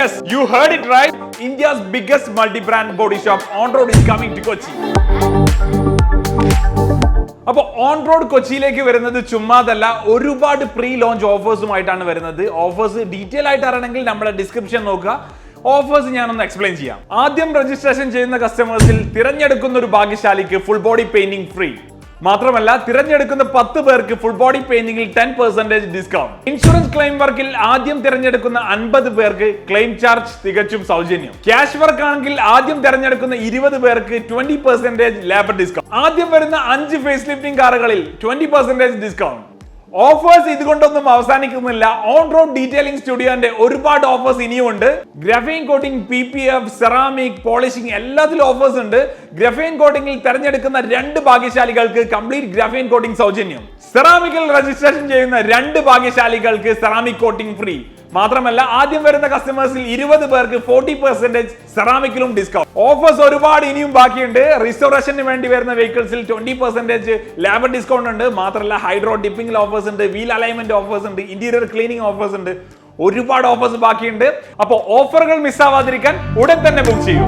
Yes, you heard it right. India's biggest multi-brand body shop, Onroad, is coming to Kochi. അപ്പോൾ on road കൊച്ചിയിലേക്ക് വരുന്നത് ചുമ്മാതല്ല, ഒരുപാട് pre launch ഓഫേഴ്സുമായിട്ടാണ് വരുന്നത്. ഓഫേഴ്സ് ഡീറ്റെയിൽ ആയിട്ട് അറിയണമെങ്കിൽ നമ്മുടെ ഡിസ്ക്രിപ്ഷൻ നോക്കുക. ഓഫേഴ്സ് ഞാനൊന്ന് എക്സ്പ്ലെയിൻ ചെയ്യാം. ആദ്യം രജിസ്ട്രേഷൻ ചെയ്യുന്ന കസ്റ്റമേഴ്സിൽ തിരഞ്ഞെടുക്കുന്ന ഒരു ഭാഗ്യശാലിക്ക് ഫുൾ ബോഡി പെയിന്റിംഗ് ഫ്രീ. മാത്രമല്ല, തിരഞ്ഞെടുക്കുന്ന 10 പേർക്ക് ഫുൾ ബോഡി പെയിന്റിംഗിൽ 10% ഡിസ്കൗണ്ട്. ഇൻഷുറൻസ് ക്ലെയിം വർക്കിൽ ആദ്യം തിരഞ്ഞെടുക്കുന്ന 50 പേർക്ക് ക്ലെയിം ചാർജ് തികച്ചും സൗജന്യം. ക്യാഷ് വർക്ക് ആണെങ്കിൽ ആദ്യം തിരഞ്ഞെടുക്കുന്ന 20 പേർക്ക് 20% ലേബർ ഡിസ്കൗണ്ട്. ആദ്യം വരുന്ന 5 ഫേസ് ലിഫ്റ്റിംഗ് കാറുകളിൽ 20% ഡിസ്കൗണ്ട്. ഓഫേഴ്സ് ഇതുകൊണ്ടൊന്നും അവസാനിക്കുന്നില്ല. ഓൺ റോഡ് ഡീറ്റെയിലിംഗ് സ്റ്റുഡിയോന്റെ ഒരുപാട് ഓഫേഴ്സ് ഇനിയുമുണ്ട്. Graphene coating, PPF, ceramic, polishing എല്ലാത്തിലും ഓഫേഴ്സ് ഉണ്ട്. ഗ്രഫീൻ കോട്ടിംഗിൽ തെരഞ്ഞെടുക്കുന്ന 2 ഭാഗ്യശാലികൾക്ക് കംപ്ലീറ്റ് ഗ്രഫീൻ കോട്ടിംഗ് സൗജന്യം. സെറാമിക്കിൽ രജിസ്ട്രേഷൻ ചെയ്യുന്ന 2 ഭാഗ്യശാലികൾക്ക് സെറാമിക് കോട്ടിംഗ് ഫ്രീ. മാത്രമല്ല, ആദ്യം വരുന്ന കസ്റ്റമേഴ്സിൽ 20 പേർക്ക് 40% സെറാമിക്കിലും ഡിസ്കൗണ്ട്. ഓഫേഴ്സ് ഒരുപാട് ഇനിയും ബാക്കിയുണ്ട്. റിസ്റ്റോറേഷന് വേണ്ടി വരുന്ന വെഹിക്കിൾസിൽ 20% ലേബർ ഡിസ്കൗണ്ട് ഉണ്ട്. മാത്രമല്ല, ഹൈഡ്രോ ഡിപ്പിംഗിൽ ഓഫേഴ്സ് ഉണ്ട്, വീൽ അലൈൻമെന്റ് ഓഫേഴ്സ് ഉണ്ട്, ഇന്റീരിയർ ക്ലീനിങ് ഓഫേഴ്സ് ഉണ്ട്. ഒരുപാട് ഓഫേഴ്സ് ബാക്കിയുണ്ട്. അപ്പോൾ ഓഫറുകൾ മിസ്സാവാതിരിക്കാൻ ഉടൻ തന്നെ ബുക്ക് ചെയ്യൂ.